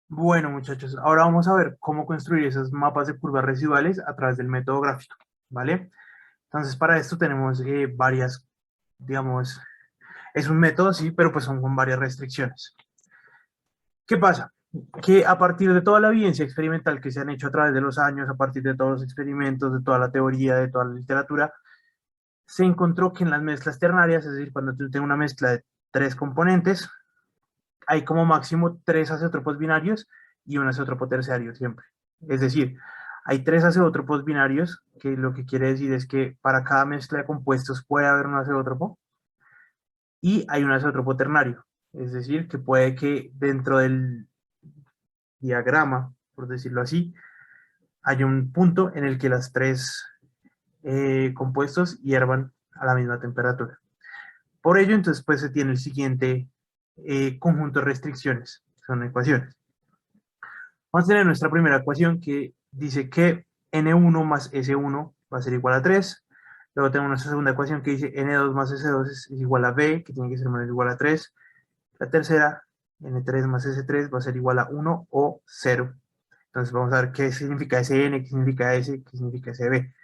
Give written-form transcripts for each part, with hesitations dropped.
Bueno, muchachos, ahora vamos a ver cómo construir esos mapas de curvas residuales a través del método gráfico, ¿vale? Entonces, para esto tenemos varias, digamos, es un método, sí, pero pues son con varias restricciones. ¿Qué pasa? Que a partir de toda la evidencia experimental que se han hecho a través de los años, a partir de todos los experimentos, de toda la teoría, de toda la literatura, se encontró que en las mezclas ternarias, es decir, cuando tú tienes una mezcla de tres componentes, hay como máximo tres azeotropos binarios y un azeotropo terciario siempre. Es decir, hay tres azeótropos binarios, que lo que quiere decir es que para cada mezcla de compuestos puede haber un azeótropo, y hay un azeótropo ternario. Es decir, que puede que dentro del diagrama, por decirlo así, haya un punto en el que las tres compuestos hiervan a la misma temperatura. Por ello, entonces, pues se tiene el siguiente conjunto de restricciones, son ecuaciones. Vamos a tener nuestra primera ecuación que dice que N1 más S1 va a ser igual a 3. Luego tenemos nuestra segunda ecuación que dice N2 más S2 es igual a B, que tiene que ser menos igual a 3. La tercera, N3 más S3 va a ser igual a 1 o 0. Entonces vamos a ver qué significa ese N, qué significa S, qué significa ese B.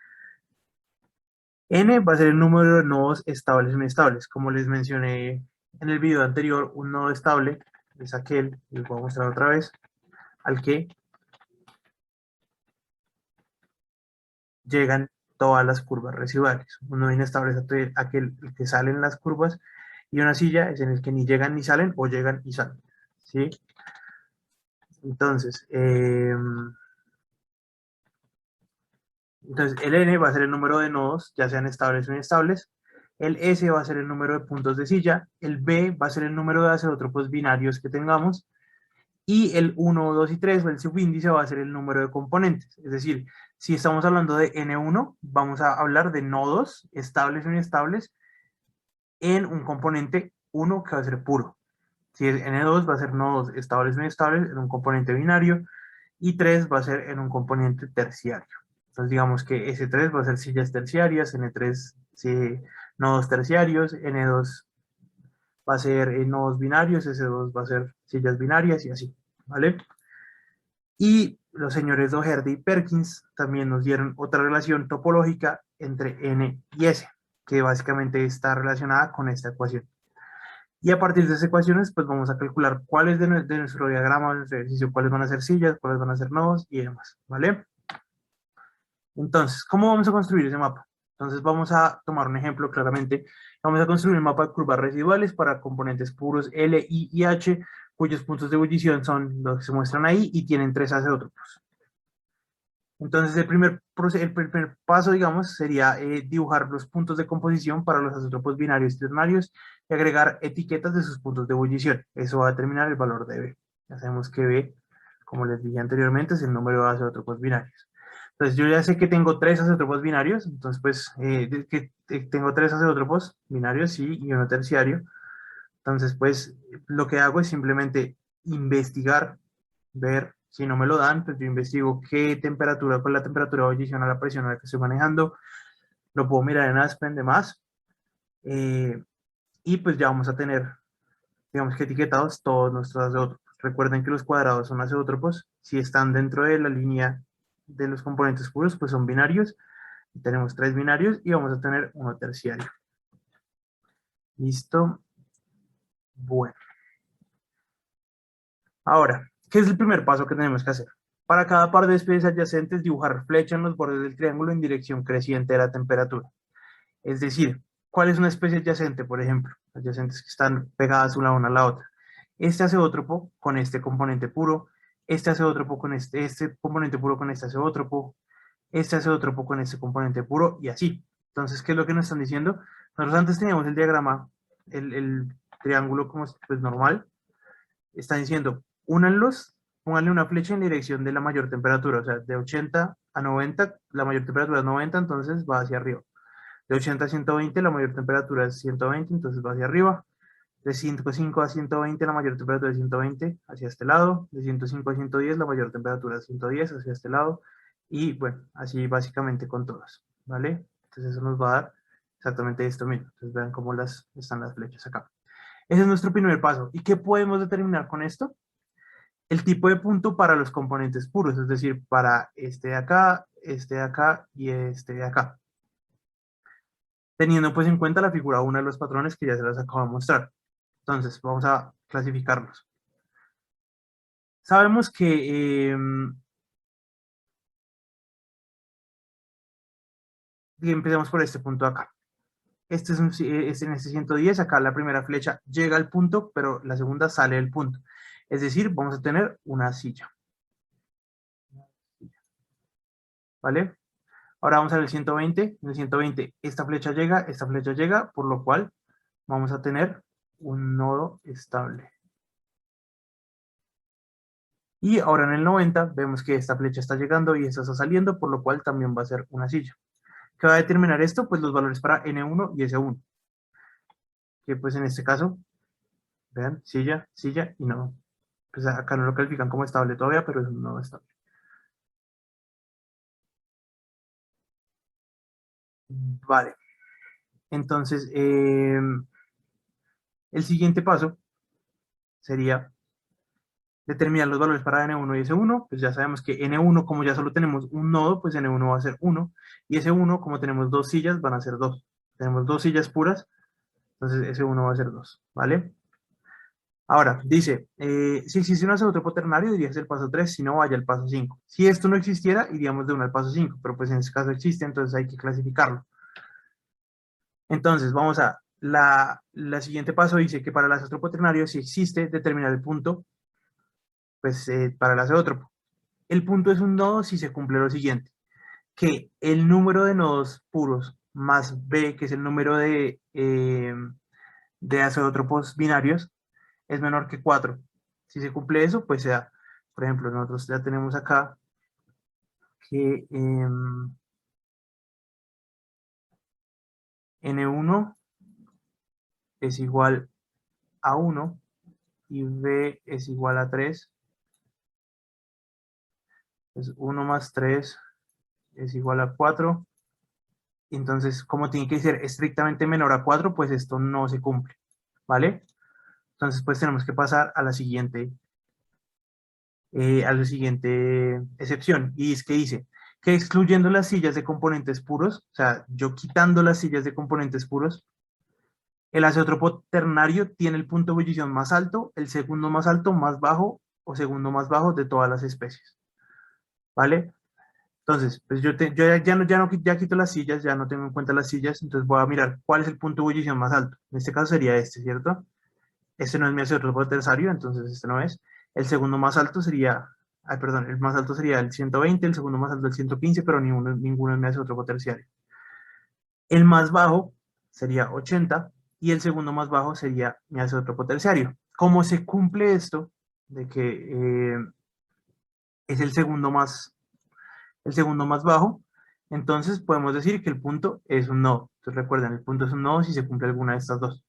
N va a ser el número de nodos estables o inestables. Como les mencioné en el video anterior, un nodo estable es aquel, les voy a mostrar otra vez, al que llegan todas las curvas residuales. Un nodo inestable es aquel que sale en las curvas, y una silla es en el que ni llegan ni salen o llegan y salen. ¿Sí? Entonces, el n va a ser el número de nodos, ya sean estables o inestables. El s va a ser el número de puntos de silla. El b va a ser el número de azeótropos binarios que tengamos. Y el 1, 2 y 3, o el subíndice, va a ser el número de componentes. Es decir, si estamos hablando de N1, vamos a hablar de nodos estables o inestables en un componente 1 que va a ser puro. Si es N2, va a ser nodos estables o inestables en un componente binario, y 3 va a ser en un componente terciario. Entonces digamos que S3 va a ser sillas terciarias, N3 sí, nodos terciarios, N2 va a ser nodos binarios, S2 va a ser sillas binarias y así, ¿vale? Y los señores Doherty y Perkins también nos dieron otra relación topológica entre N y S, que básicamente está relacionada con esta ecuación. Y a partir de esas ecuaciones, pues vamos a calcular cuáles de nuestro diagrama, de nuestro ejercicio, cuáles van a ser sillas, cuáles van a ser nodos y demás, ¿vale? Entonces, ¿cómo vamos a construir ese mapa? Entonces vamos a tomar un ejemplo claramente. Vamos a construir un mapa de curvas residuales para componentes puros L, I y H, cuyos puntos de ebullición son los que se muestran ahí y tienen tres azeótropos. Entonces el primer paso, digamos, sería dibujar los puntos de composición para los azeótropos binarios y ternarios y agregar etiquetas de sus puntos de ebullición. Eso va a determinar el valor de B. Ya sabemos que B, como les dije anteriormente, es el número de azeótropos binarios. Entonces yo ya sé que tengo tres azeótropos binarios, entonces pues tengo tres azeótropos binarios, sí, y uno terciario. Entonces pues lo que hago es simplemente investigar, ver si no me lo dan, pues yo investigo qué temperatura, con la temperatura de ebullición a la presión a la que estoy manejando, lo puedo mirar en Aspen, demás, eh, y pues ya vamos a tener, digamos que etiquetados todos nuestros azeótropos. Recuerden que los cuadrados son azeótropos, si están dentro de la línea de los componentes puros, pues son binarios. Tenemos tres binarios y vamos a tener uno terciario. ¿Listo? Bueno. Ahora, ¿qué es el primer paso que tenemos que hacer? Para cada par de especies adyacentes, dibujar flecha en los bordes del triángulo en dirección creciente de la temperatura. Es decir, ¿cuál es una especie adyacente, por ejemplo? Adyacentes que están pegadas una a la otra. Este azeótropo con este componente puro, este azeótropo con este componente puro con este azeótropo con este componente puro y así. Entonces, ¿qué es lo que nos están diciendo? Nosotros antes teníamos el diagrama, el triángulo como pues, normal. Está diciendo, únanlos, pónganle una flecha en dirección de la mayor temperatura, o sea, de 80 a 90, la mayor temperatura es 90, entonces va hacia arriba. De 80 a 120, la mayor temperatura es 120, entonces va hacia arriba. De 105 a 120, la mayor temperatura es 120, hacia este lado. De 105 a 110, la mayor temperatura es 110, hacia este lado. Y bueno, así básicamente con todas, ¿vale? Entonces eso nos va a dar exactamente esto mismo. Entonces vean cómo están las flechas acá. Ese es nuestro primer paso. ¿Y qué podemos determinar con esto? el tipo de punto para los componentes puros, es decir, para este de acá y este de acá. Teniendo pues en cuenta la figura 1 de los patrones que ya se las acabo de mostrar. Entonces, vamos a clasificarlos. Sabemos que y empecemos por este punto de acá. Este es en este 110, acá la primera flecha llega al punto, pero la segunda sale del punto. Es decir, vamos a tener una silla. ¿Vale? Ahora vamos al 120. En el 120 esta flecha llega, por lo cual vamos a tener un nodo estable. Y ahora en el 90 vemos que esta flecha está llegando y esta está saliendo, por lo cual también va a ser una silla. ¿Qué va a determinar esto? Pues los valores para N1 y S1. Que pues en este caso, vean, silla, silla y nodo. Pues acá no lo califican como estable todavía, pero es un nodo estable. Vale. Entonces, el siguiente paso sería determinar los valores para N1 y S1. Pues ya sabemos que N1, como ya solo tenemos un nodo, pues N1 va a ser 1. Y S1, como tenemos dos sillas, van a ser 2. Tenemos dos sillas puras, entonces S1 va a ser 2. ¿Vale? Ahora, dice, si existe un azeotropo ternario, irías el paso 3, si no, vaya al paso 5. Si esto no existiera, iríamos de 1 al paso 5, pero pues en este caso existe, entonces hay que clasificarlo. Entonces, vamos a, la siguiente paso dice que para el azeotropo ternario, si existe, determinar el punto, pues para el azeótropo. El punto es un nodo si se cumple lo siguiente, que el número de nodos puros más B, que es el número de azeótropos binarios, es menor que 4. Si se cumple eso, pues sea, por ejemplo, nosotros ya tenemos acá que N1 es igual a 1 y B es igual a 3. Pues 1 más 3 es igual a 4. Entonces, como tiene que ser estrictamente menor a 4, pues esto no se cumple, ¿vale? Entonces, pues tenemos que pasar a la siguiente excepción. Y es que dice que excluyendo las sillas de componentes puros, o sea, yo quitando las sillas de componentes puros, el azeotropo ternario tiene el punto de ebullición más alto, el segundo más alto, más bajo o segundo más bajo de todas las especies, ¿vale? Entonces, pues yo ya quito las sillas, ya no tengo en cuenta las sillas, entonces voy a mirar cuál es el punto de ebullición más alto. En este caso sería este, ¿cierto? Este no es mi azeotropo terciario, entonces este no es. El segundo más alto sería, ay, perdón, el más alto sería el 120, el segundo más alto el 115, pero ninguno es mi azeotropo terciario. El más bajo sería 80 y el segundo más bajo sería mi azeotropo terciario. ¿Cómo se cumple esto de que es el segundo más bajo? Entonces podemos decir que el punto es un nodo. Entonces recuerden, el punto es un nodo si se cumple alguna de estas dos.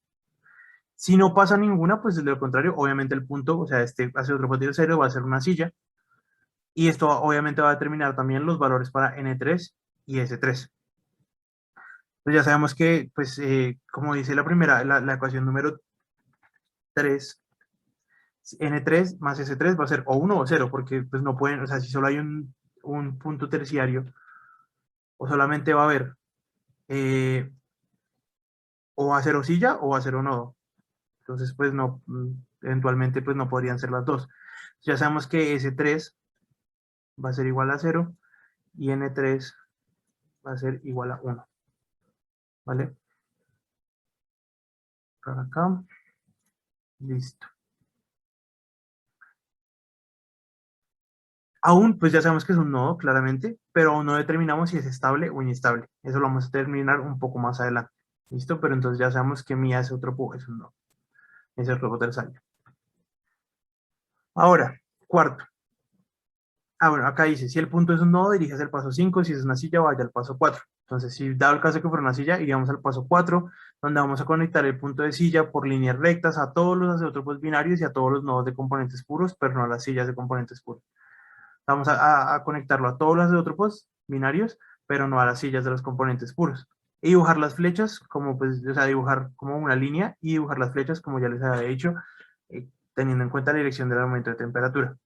Si no pasa ninguna, pues de lo contrario, obviamente el punto, o sea, este azeotropo terciario va a ser una silla. Y esto obviamente va a determinar también los valores para N3 y S3. Pues ya sabemos que, pues, como dice la primera, la ecuación número 3, N3 más S3 va a ser o 1 o 0, porque pues no pueden, o sea, si solo hay un punto terciario, o solamente va a haber o va a ser o silla o va a ser o nodo. Entonces, pues no, eventualmente pues no podrían ser las dos. Ya sabemos que S3 va a ser igual a 0 y N3 va a ser igual a 1. ¿Vale? Por acá. Listo. Aún, pues ya sabemos que es un nodo, claramente, pero aún no determinamos si es estable o inestable. Eso lo vamos a determinar un poco más adelante. ¿Listo? Pero entonces ya sabemos que mi azeotropo es un nodo. Es el azeotropo terciario. Ahora, cuarto. Bueno, acá dice, si el punto es un nodo, dirige hacia el paso 5, si es una silla, vaya al paso 4. Entonces, si dado el caso que fuera una silla, iríamos al paso 4, donde vamos a conectar el punto de silla por líneas rectas a todos los azeótropos binarios y a todos los nodos de componentes puros, pero no a las sillas de componentes puros. Vamos a conectarlo a todos los azeótropos binarios, pero no a las sillas de los componentes puros. Y dibujar las flechas, como pues, o sea, dibujar como una línea y dibujar las flechas, como ya les había dicho, teniendo en cuenta la dirección del aumento de temperatura.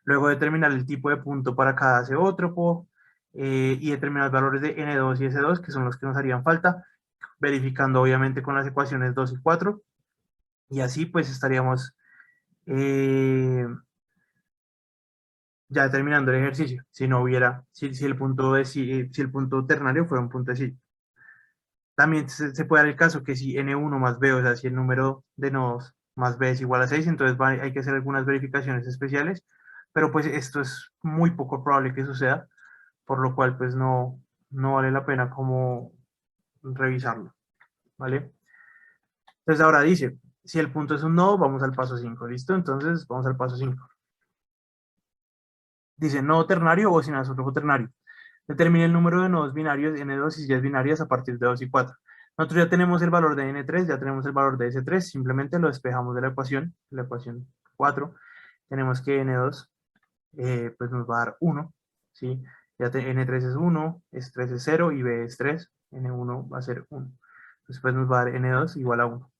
Luego determinar el tipo de punto para cada azeótropo y determinar los valores de N2 y S2, que son los que nos harían falta, verificando obviamente con las ecuaciones 2 y 4, y así pues estaríamos ya terminando el ejercicio, si no hubiera, si el punto si el punto ternario fuera un punto de sí. También se puede dar el caso que si N1 más B, o sea, si el número de nodos más B es igual a 6, entonces hay que hacer algunas verificaciones especiales, pero pues esto es muy poco probable que suceda, por lo cual pues no vale la pena como revisarlo, ¿vale? Entonces ahora dice, si el punto es un nodo, vamos al paso 5, ¿listo? Entonces vamos al paso 5. Dice nodo ternario o sin isótopo ternario. Determine el número de nodos binarios N2 y sillas binarias a partir de 2 y 4. Nosotros ya tenemos el valor de N3, ya tenemos el valor de S3, simplemente lo despejamos de la ecuación 4. Tenemos que N2 pues nos va a dar 1, ¿sí? N3 es 1, S3 es 0 y B es 3, N1 va a ser 1. Después nos va a dar N2 igual a 1.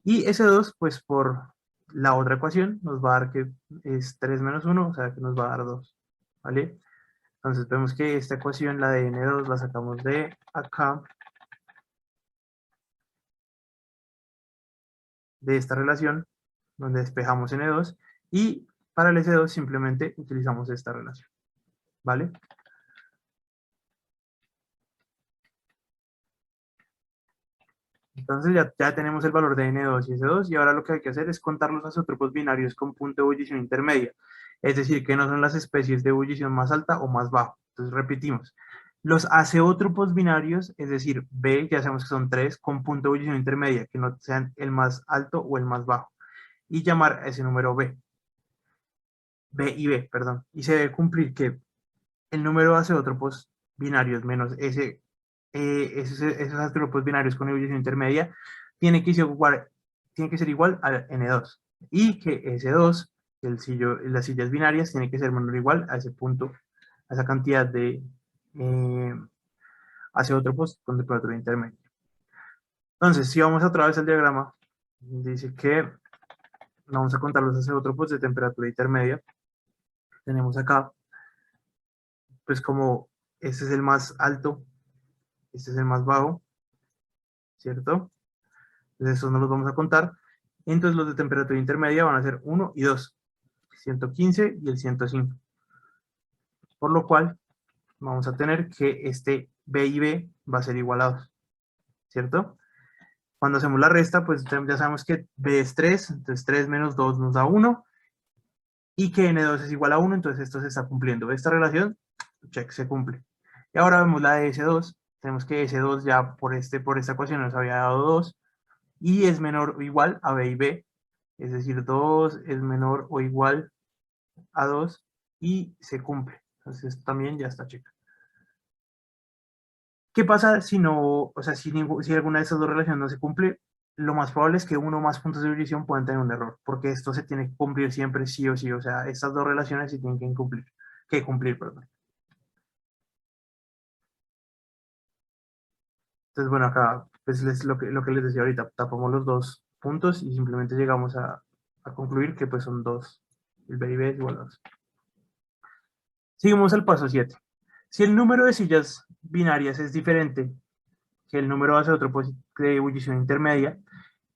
Y S2, pues por la otra ecuación, nos va a dar que es 3 menos 1, o sea que nos va a dar 2, ¿vale? Entonces vemos que esta ecuación, la de N2, la sacamos de acá, de esta relación, donde despejamos N2, y para el S2 simplemente utilizamos esta relación, ¿vale? Entonces ya tenemos el valor de N2 y S2, y ahora lo que hay que hacer es contar los azotropos binarios con punto de ebullición intermedia, es decir, que no son las especies de ebullición más alta o más bajo. Entonces repetimos, los azeótropos binarios, es decir, B, ya sabemos que son 3, con punto de ebullición intermedia, que no sean el más alto o el más bajo, y llamar a ese número B y B, perdón, y se debe cumplir que el número de azeótropos binarios menos esos azeótropos binarios con ebullición intermedia tiene que ser igual a N2, y que S2, las sillas binarias, tiene que ser menor o igual a ese punto, a esa cantidad de eh, azeótropos con temperatura intermedia. Entonces, si vamos otra vez al diagrama, dice que vamos a contar los azeótropos de temperatura intermedia. Tenemos acá, pues como este es el más alto, este es el más bajo, ¿cierto? Entonces estos no los vamos a contar. Entonces los de temperatura intermedia van a ser 1 y 2, 115 y el 105. Por lo cual vamos a tener que este B y B va a ser igual a 2, ¿cierto? Cuando hacemos la resta, pues ya sabemos que B es 3, entonces 3 menos 2 nos da 1, y que N2 es igual a 1, entonces esto se está cumpliendo. Esta relación, check, se cumple. Y ahora vemos la de S2, tenemos que S2 ya por esta ecuación nos había dado 2, y es menor o igual a B y B, es decir, 2 es menor o igual a 2 y se cumple. Entonces también ya está checa. ¿Qué pasa si no, o sea, si alguna de estas dos relaciones no se cumple? Lo más probable es que uno o más puntos de división puedan tener un error, porque esto se tiene que cumplir siempre sí o sí, o sea, estas dos relaciones se tienen que cumplir, perdón. Entonces, bueno, acá pues lo que les decía ahorita, tapamos los dos puntos y simplemente llegamos a concluir que pues son 2, el B y B es igual a 2. Seguimos al paso 7. Si el número de sillas binarias es diferente que el número de azeótropos de ebullición intermedia,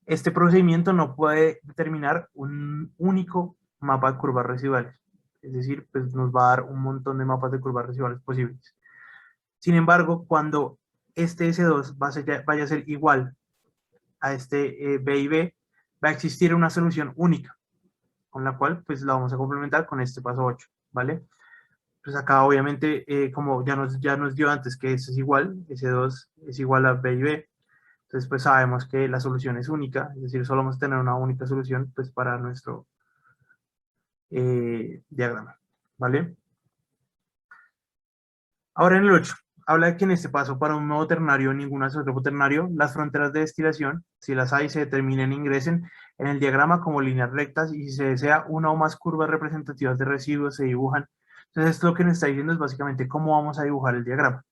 este procedimiento no puede determinar un único mapa de curvas residuales. Es decir, pues nos va a dar un montón de mapas de curvas residuales posibles. Sin embargo, cuando este S2 vaya a ser igual a este B y B, va a existir una solución única, con la cual pues la vamos a complementar con este paso 8, ¿vale? Pues acá obviamente, como ya nos dio antes que S es igual, S2 es igual a B y B, entonces pues sabemos que la solución es única, es decir, solo vamos a tener una única solución pues para nuestro diagrama, ¿vale? Ahora en el 8, habla de que en este paso para un nodo ternario, ningún isótopo ternario, las fronteras de destilación, si las hay, se determinen e ingresen en el diagrama como líneas rectas, y si se desea una o más curvas representativas de residuos se dibujan. Entonces esto lo que nos está diciendo es básicamente cómo vamos a dibujar el diagrama.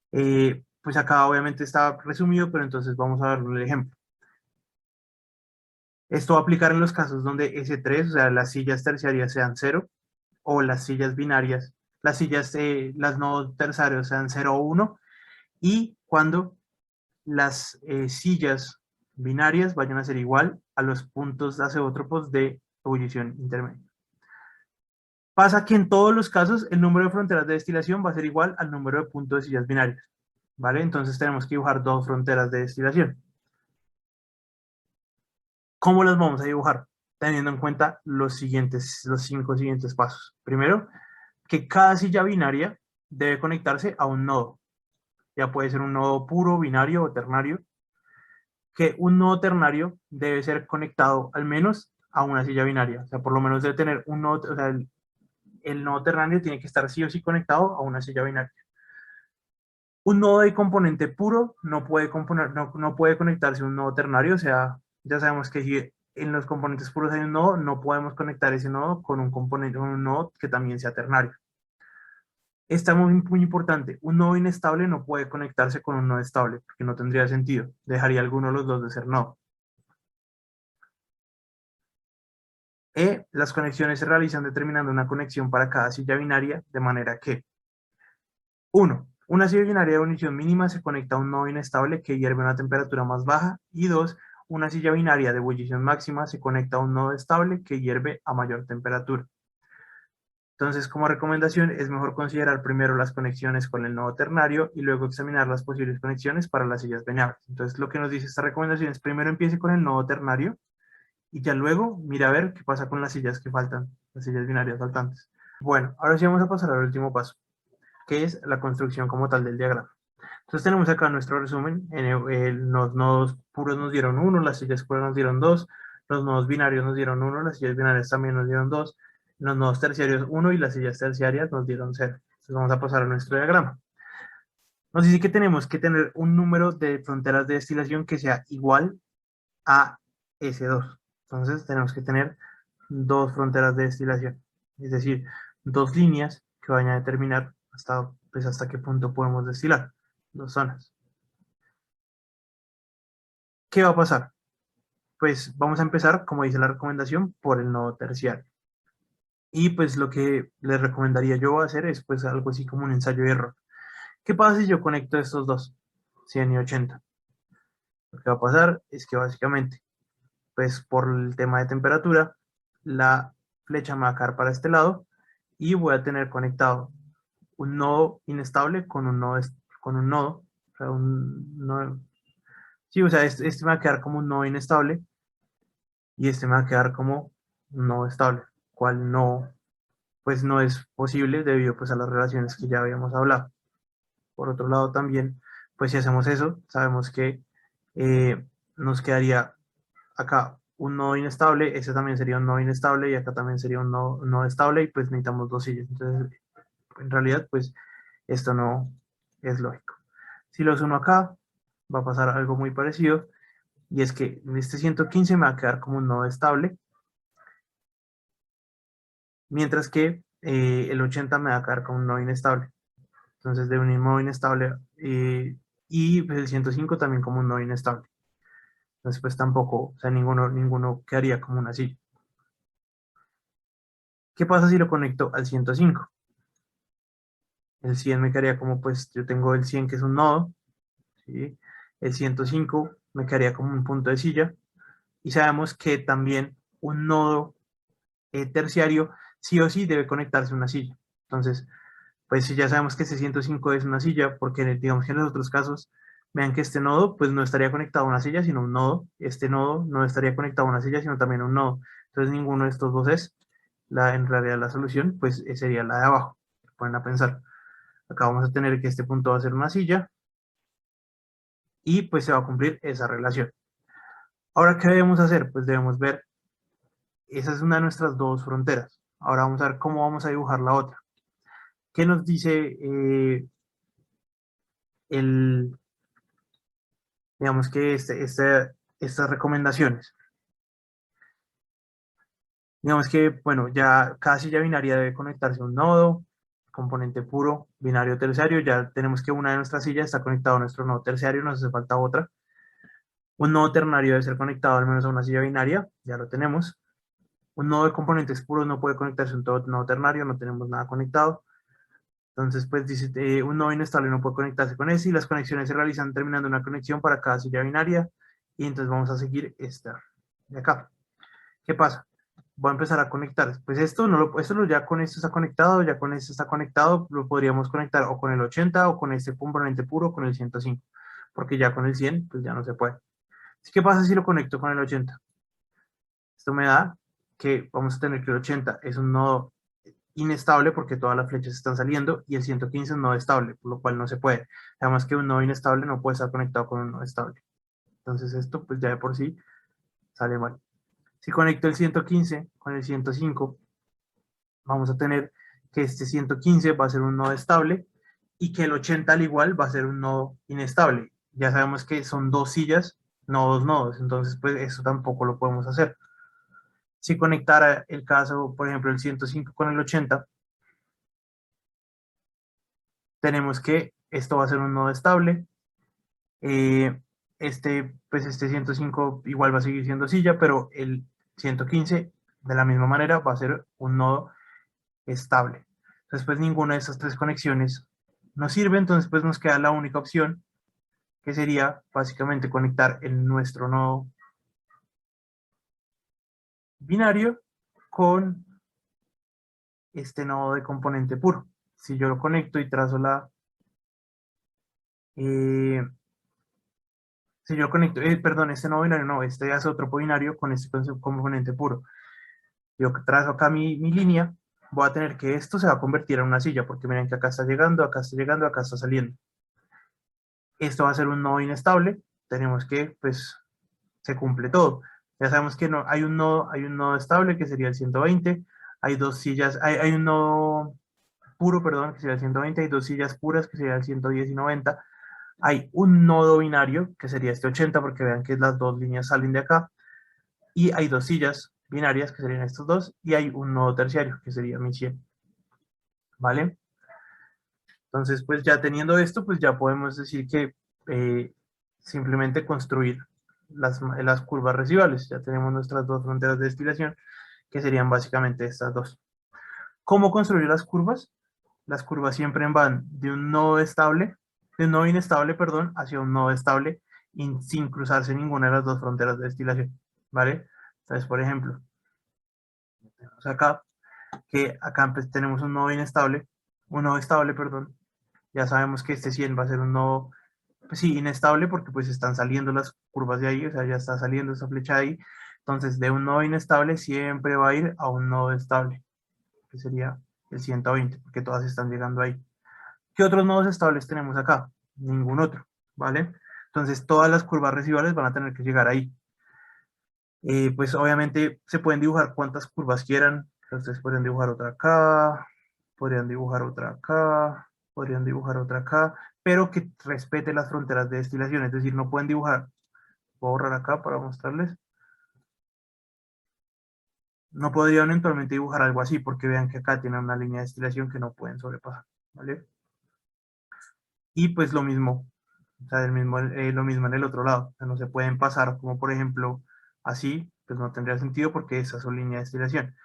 Pues acá obviamente está resumido, pero entonces vamos a ver el ejemplo. Esto va a aplicar en los casos donde S3, o sea, las sillas terciarias sean 0, o las sillas binarias, las no terciarias sean 0 o 1, y cuando las sillas binarias vayan a ser igual a los puntos azeótropos de ebullición intermedia. Pasa que en todos los casos el número de fronteras de destilación va a ser igual al número de puntos de sillas binarias, ¿vale? Entonces tenemos que dibujar dos fronteras de destilación. ¿Cómo las vamos a dibujar? Teniendo en cuenta los 5 siguientes pasos. Primero, que cada silla binaria debe conectarse a un nodo. Ya puede ser un nodo puro, binario o ternario. Que un nodo ternario debe ser conectado al menos a una silla binaria. O sea, por lo menos debe tener un nodo, o sea, el nodo ternario tiene que estar sí o sí conectado a una silla binaria. Un nodo de componente puro no puede conectarse a un nodo ternario, o sea, ya sabemos que si en los componentes puros hay un nodo, no podemos conectar ese nodo con un nodo que también sea ternario. Está muy importante, un nodo inestable no puede conectarse con un nodo estable, porque no tendría sentido, dejaría alguno de los dos de ser nodo. Las conexiones se realizan determinando una conexión para cada silla binaria, de manera que 1. Una silla binaria de unición mínima se conecta a un nodo inestable que hierve a una temperatura más baja. Y 2. Una silla binaria de ebullición máxima se conecta a un nodo estable que hierve a mayor temperatura. Entonces, como recomendación, es mejor considerar primero las conexiones con el nodo ternario y luego examinar las posibles conexiones para las sillas binarias. Entonces, lo que nos dice esta recomendación es primero empiece con el nodo ternario y ya luego mira a ver qué pasa con las sillas que faltan, las sillas binarias faltantes. Bueno, ahora sí vamos a pasar al último paso, que es la construcción como tal del diagrama. Entonces tenemos acá nuestro resumen, los nodos puros nos dieron 1, las sillas puras nos dieron 2, los nodos binarios nos dieron 1, las sillas binarias también nos dieron 2, los nodos terciarios 1 y las sillas terciarias nos dieron 0. Entonces vamos a pasar a nuestro diagrama. Nos dice que tenemos que tener un número de fronteras de destilación que sea igual a S2. Entonces tenemos que tener dos fronteras de destilación, es decir, dos líneas que vayan a determinar hasta qué punto podemos destilar, dos zonas. ¿Qué va a pasar? Pues vamos a empezar, como dice la recomendación, por el nodo terciario. Y pues lo que les recomendaría yo hacer es pues algo así como un ensayo de error. ¿Qué pasa si yo conecto estos dos, 100 y 80? Lo que va a pasar es que básicamente, pues por el tema de temperatura, la flecha me va a caer para este lado y voy a tener conectado un nodo inestable con un nodo, o sea, un nodo, sí, o sea, este me va a quedar como un nodo inestable y este me va a quedar como un nodo estable, cual no, pues no es posible debido pues a las relaciones que ya habíamos hablado. Por otro lado también, pues si hacemos eso, sabemos que nos quedaría acá un nodo inestable, ese también sería un nodo inestable y acá también sería un nodo estable y pues necesitamos dos sillas. Entonces, en realidad, pues esto no es lógico. Si los uno acá, va a pasar algo muy parecido y es que en este 115 me va a quedar como un nodo estable, mientras que el 80 me va a quedar como un nodo inestable. Entonces, de un nodo inestable y pues, el 105 también como un nodo inestable. Entonces, pues tampoco, o sea, ninguno quedaría como una silla. ¿Qué pasa si lo conecto al 105? El 100 me quedaría como, pues, yo tengo el 100 que es un nodo, ¿sí? El 105 me quedaría como un punto de silla. Y sabemos que también un nodo terciario sí o sí debe conectarse a una silla. Entonces, pues si ya sabemos que ese 105 es una silla, porque digamos que en los otros casos, vean que este nodo pues no estaría conectado a una silla, sino un nodo. Este nodo no estaría conectado a una silla, sino también a un nodo. Entonces ninguno de estos dos es. En realidad la solución pues sería la de abajo. Ponen a pensar. Acá vamos a tener que este punto va a ser una silla y pues se va a cumplir esa relación. Ahora, ¿qué debemos hacer? Pues debemos ver, esa es una de nuestras dos fronteras. Ahora vamos a ver cómo vamos a dibujar la otra. ¿Qué nos dice el, digamos que estas recomendaciones? Digamos que, bueno, ya cada silla binaria debe conectarse a un nodo, componente puro, binario terciario. Ya tenemos que una de nuestras sillas está conectada a nuestro nodo terciario, nos hace falta otra. Un nodo ternario debe ser conectado al menos a una silla binaria, ya lo tenemos. Un nodo de componentes puros no puede conectarse a un nodo ternario, no tenemos nada conectado. Entonces, pues dice, un nodo inestable no puede conectarse con ese y las conexiones se realizan terminando una conexión para cada silla binaria. Y entonces vamos a seguir esta de acá. ¿Qué pasa? Voy a empezar a conectar. Pues esto, no lo, esto ya con esto está conectado, ya con esto está conectado, lo podríamos conectar o con el 80 o con este componente puro con el 105, porque ya con el 100 pues ya no se puede. ¿Qué pasa si lo conecto con el 80? Esto me da que vamos a tener que el 80 es un nodo inestable porque todas las flechas están saliendo y el 115 es un nodo estable, por lo cual no se puede. Además que un nodo inestable no puede estar conectado con un nodo estable. Entonces esto pues ya de por sí sale mal. Si conecto el 115 con el 105, vamos a tener que este 115 va a ser un nodo estable y que el 80 al igual va a ser un nodo inestable. Ya sabemos que son dos sillas, no dos nodos, entonces pues eso tampoco lo podemos hacer. Si conectara el caso, por ejemplo, el 105 con el 80, tenemos que esto va a ser un nodo estable. Pues este 105 igual va a seguir siendo silla, pero el 115 de la misma manera va a ser un nodo estable. Entonces, pues ninguna de esas tres conexiones nos sirve, entonces pues nos queda la única opción, que sería básicamente conectar nuestro nodo binario con este nodo de componente puro. Si yo lo conecto y trazo eh, si yo conecto, perdón, este nodo binario no, este hace otro binario con este componente puro. Yo trazo acá mi línea, voy a tener que esto se va a convertir en una silla, porque miren que acá está llegando, acá está llegando, acá está saliendo. Esto va a ser un nodo inestable, tenemos que, pues, se cumple todo. Ya sabemos que no, hay un nodo estable que sería el 120, hay dos sillas, hay un nodo puro, perdón, que sería el 120, hay dos sillas puras que sería el 110 y 90, hay un nodo binario que sería este 80, porque vean que las dos líneas salen de acá, y hay dos sillas binarias que serían estos dos, y hay un nodo terciario que sería mi 100, ¿vale? Entonces, pues ya teniendo esto, pues ya podemos decir que simplemente construir las curvas residuales. Ya tenemos nuestras dos fronteras de destilación, que serían básicamente estas dos. ¿Cómo construir las curvas? Las curvas siempre van de un nodo estable, de un nodo inestable, perdón, hacia un nodo estable, sin cruzarse ninguna de las dos fronteras de destilación, ¿vale? Entonces, por ejemplo, tenemos acá, que acá pues, tenemos un nodo estable, perdón. Ya sabemos que este 100 va a ser un nodo, pues sí, inestable, porque pues están saliendo las curvas de ahí, o sea, ya está saliendo esa flecha de ahí. Entonces, de un nodo inestable siempre va a ir a un nodo estable, que sería el 120, porque todas están llegando ahí. ¿Qué otros nodos estables tenemos acá? Ningún otro, ¿vale? Entonces, todas las curvas residuales van a tener que llegar ahí. Pues obviamente se pueden dibujar cuantas curvas quieran. Entonces podrían dibujar otra acá, podrían dibujar otra acá, podrían dibujar otra acá, pero que respete las fronteras de destilación. Es decir, no pueden dibujar, voy a borrar acá para mostrarles. No podrían eventualmente dibujar algo así, porque vean que acá tienen una línea de destilación que no pueden sobrepasar, ¿vale? Y pues lo mismo, o sea, lo mismo en el otro lado. O sea, no se pueden pasar, como por ejemplo así, pues no tendría sentido porque esas son líneas de destilación.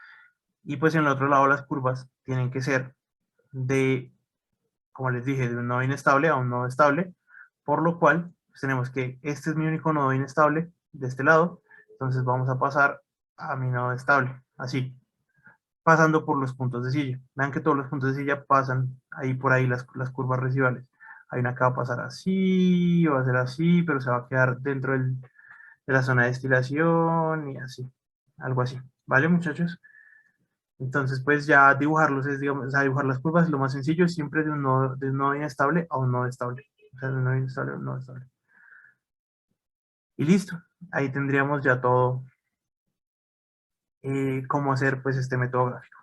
Y pues en el otro lado las curvas tienen que ser de, como les dije, de un nodo inestable a un nodo estable, por lo cual pues tenemos que este es mi único nodo inestable de este lado, entonces vamos a pasar a mi nodo estable, así, pasando por los puntos de silla. Vean que todos los puntos de silla pasan ahí por ahí las curvas residuales. Hay una que va a pasar así, va a ser así, pero se va a quedar dentro de la zona de destilación y así, algo así. ¿Vale, muchachos? Entonces, pues ya dibujarlos es, digamos, o sea, dibujar las curvas es lo más sencillo, siempre de un nodo inestable a un nodo estable. O sea, de un nodo inestable a un nodo estable. Y listo. Ahí tendríamos ya todo cómo hacer pues este método gráfico.